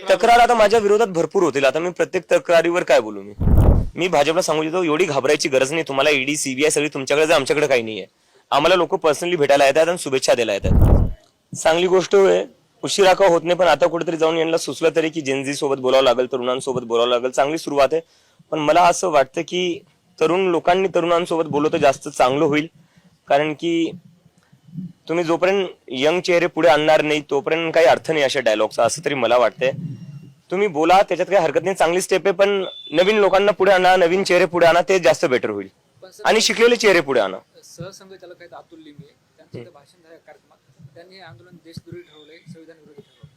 तक्रार आता माझ्या विरोधात भरपूर होतील. आता मी प्रत्येक तक्रारीवर काय बोलू? मी भाजपला सांगू इच्छितो एवढी घाबरायची गरज नाही. तुम्हाला ईडी सीबीआय सगळी तुमच्याकडे जर आमच्याकडे काही नाहीये. आम्हाला लोक पर्सनली भेटायला येतात आणि शुभेच्छा द्यायला येतात. चांगली गोष्ट आहे. उशिरा का होत नाही, पण आता कुठेतरी जाऊन यांना सुचलं तरी की जेनझी सोबत बोलावं लागेल, तरुणांसोबत बोलावं लागेल. चांगली सुरुवात आहे. पण मला असं वाटतं की तरुण लोकांनी तरुणांसोबत बोललं तर जास्त चांगलं होईल. कारण की तुम्ही जोपर्यंत यंग चेहरे पुढे आणणार नाही तोपर्यंत काही अर्थ नाही अशा डायलॉगचा, असं तरी मला वाटतंय. तुम्ही बोला, त्याच्यात काही हरकत नाही, चांगली स्टेप आहे. पण नवीन लोकांना पुढे आणा, नवीन चेहरे पुढे आणा, ते जास्त बेटर होईल. आणि शिकलेले चेहरे पुढे आणा. सहसंघचालक आहेत अतुल लिंबे, त्यांचं भाषण झालं कार्यक्रमात. त्यांनी आंदोलन देशद्रोही ठरवलंय, संविधान विरोधी ठरवलं.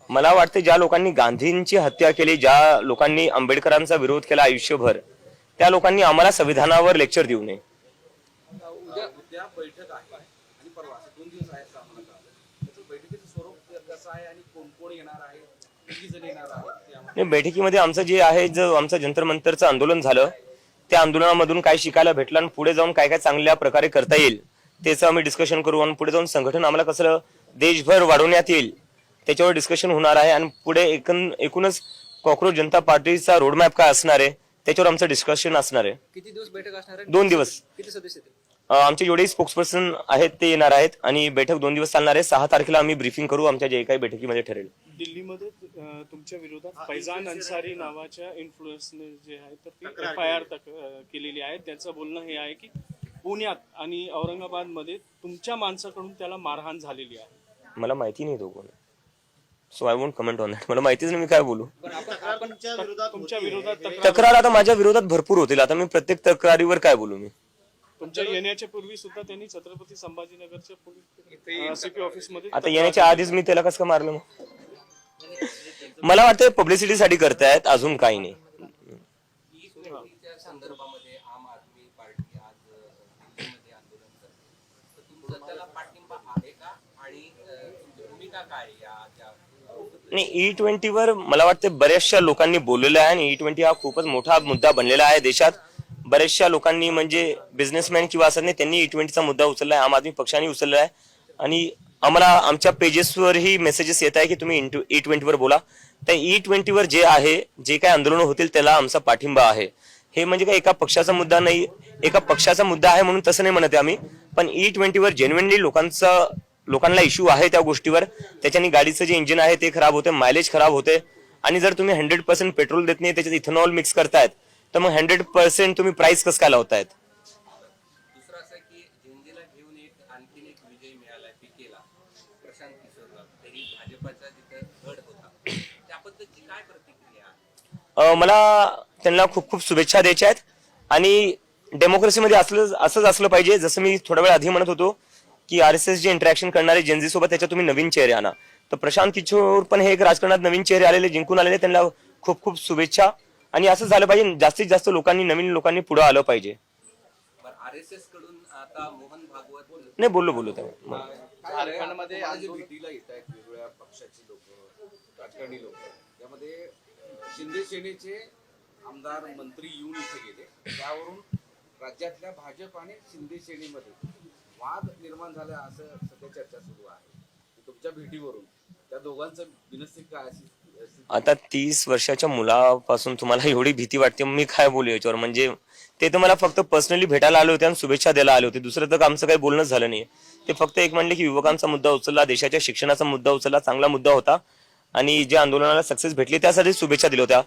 मला वाटतं ज्या लोकांनी गांधींची हत्या केली, ज्या लोकांनी आंबेडकरांचा विरोध केला आयुष्यभर, त्या लोकांनी आम्हाला संविधानावर लेक्चर देऊ नये. उद्या बैठक आहे आणि परवा 2 दिवस आहेत आम्हाला कळलं. त्याचं बैठकीचं स्वरूप कसं आहे आणि कोण कोण येणार आहे, किती जण येणार आहे? बैठकीमध्ये आमचं जे आहे, जो आमचं जंतर मंतरचं आंदोलन झालं, त्या आंदोलनामधून काय शिकायला भेटलं आणि पुढे जाऊन काय काय चांगल्या प्रकारे करता येईल त्याचं आम्ही डिस्कशन करू. आणि पुढे जाऊन संघटन आम्हाला कसं देशभर वाढवण्यात येईल त्याच्यावर डिस्कशन होणार आहे. आणि पुढे एकूणच कॉक्रोच जनता पार्टीचा रोडमॅप काय असणार आहे त्याच्यावर आमचं डिस्कशन असणार आहे. किती दिवस बैठक असणार आहे? 2 दिवस. किती सदस्य येतील? आमचे जेवढे स्पोक्सपर्सन आहेत ते येणार आहेत आणि बैठक 2 दिवस चालणार आहे. 6 तारखेला आम्ही ब्रीफिंग करू आमच्या जे काही बैठकीमध्ये ठरेल. दिल्लीमध्ये तुमच्या विरोधात फैजान अन्सारी नावाच्या इन्फ्लुएन्सने जे आहे तर ती FIR केलेली आहे. त्यांचं बोलणं हे आहे की पुण्यात आणि औरंगाबादमध्ये तुमच्या माणसाकडून त्याला मारहाण झालेली आहे. मला माहिती नाही तो कोण, so I won't comment on that. मला माहितीच नाही, मी काय बोलू. तुमच्या विरोधात तक्रार आता माझ्या विरोधात भरपूर होतील. आता मी प्रत्येक तक्रारीवर काय बोलू? तुमच्या येण्याच्या पूर्वी सुद्धा त्यांनी छत्रपती संभाजीनगरच्या पोलीस CP ऑफिसमध्ये आता येण्याच्या आधीच मी त्याला कसं का मारलं? मला वाटतं पब्लिसिटीसाठी करतायत, अजून काही नाही. संदर्भामध्ये आम आदमी पार्टी आज दिल्लीमध्ये आंदोलन करते, तर तुमचा त्याला पाठिंबा आहे का आणि तुमची भूमिका काय या नाही, E20 वर मला वाटतं बऱ्याचशा लोकांनी बोललेलं आहे आणि E20 हा खूपच मोठा मुद्दा बनलेला आहे देशात. बऱ्याचशा लोकांनी म्हणजे बिझनेसमॅन किंवा असं नाही, त्यांनी E20चा मुद्दा उचलला आहे, आम आदमी पक्षाने उचलला आहे. आणि आम्हाला आमच्या पेजेसवरही मेसेजेस येत आहे की तुम्ही E20 वर बोला. त्या E20 वर जे आहे, जे काही आंदोलन होतील त्याला आमचा पाठिंबा आहे. हे म्हणजे काय एका पक्षाचा मुद्दा नाही, एका पक्षाचा मुद्दा आहे म्हणून तसं नाही म्हणत आहे आम्ही. पण E20 वर जेन्युइनली लोकांना इश्यू आहे त्या गोष्टीवर. त्याच्याने गाडीचं जे इंजिन आहे ते खराब होते, मायलेज खराब होते. आणि जर तुम्ही 100% पेट्रोल देत नाही, त्याच्यात इथेनॉल मिक्स करतायत, तर मग 100% तुम्ही प्राइस कसं काय लावतायत? दुसरं असं की झेंडीला घेऊन आणखीन एक विजय मिळाला पीकेला, प्रशांत किशोरला, तरी भाजपचा जिथं गड होता, त्याबद्दलची काय प्रतिक्रिया? मला त्यांना खूप खूप शुभेच्छा द्यायच्या आहेत. आणि डेमोक्रेसीमध्ये असंच असलं पाहिजे. जसं मी थोडा वेळ आधी म्हणत होतो की RSS जे इंटरॅक्शन करणारे जेनझी सोबत त्याच्यात तुम्ही नवीन चेहरे आणा, तर प्रशांत किशोर पण हे एक राजकारणात नवीन चेहरे आलेले, जिंकून आलेले, त्यांना खूप खूप शुभेच्छा. आणि असं झालं पाहिजे, जास्तीत जास्त लोकांनी, नवीन लोकांनी पुढे आलं पाहिजे. RSS कडून आता मोहन भागवत नाही बोललो त्यामुळे झारखंडमध्ये आज भेटीला येत आहेत वेगवेगळ्या पक्षाची लोक, राजकारणी लोक. त्यामध्ये शिंदे सेनेचे आमदार मंत्री येऊन इथे गेले. त्यावरून राज्यातल्या भाजप आणि शिंदे सेनेमध्ये वाद निर्माण झाला असं सध्या चर्चा सुरू आहे. तुमच्या भेटीवरून त्या दोघांचं बिनस्तिक काय असेल? आता 30 वर्षाच्या मुलापासून तुम्हाला एवढी भीती वाटते, मी काय बोलू याच्यावर? म्हणजे ते तर मला फक्त पर्सनली भेटायला आले होते आणि शुभेच्छा द्यायला आले होते. दुसरं तर आमचं काही बोलणंच झालं नाही. ते फक्त एक म्हणले की युवकांचा मुद्दा उचलला, देशाच्या शिक्षणाचा मुद्दा उचलला, चांगला मुद्दा होता आणि जे आंदोलनाला सक्सेस भेटली त्यासाठी शुभेच्छा दिल्या होत्या.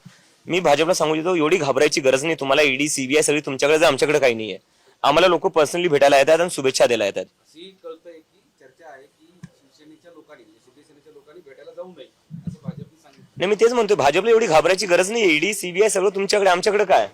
मी भाजपला सांगू इच्छितो एवढी घाबरायची गरज नाही. तुम्हाला ईडी सीबीआय सगळी तुमच्याकडे जर आमच्याकडे काही नाहीये. आम्हाला लोक पर्सनली भेटायला येतात आणि शुभेच्छा द्यायला येतात. अशी कळतंय की चर्चा आहे की शिवसेनेच्या लोकांनी, शिवसेनेच्या लोकांनी भेटायला जाऊ नये असं भाजपने सांगितलं. नाही, मी तेच म्हणतोय, भाजपला एवढी घाबरायची गरज नाही. ईडी सीबीआय सगळं तुमच्याकडे, आमच्याकडे काय?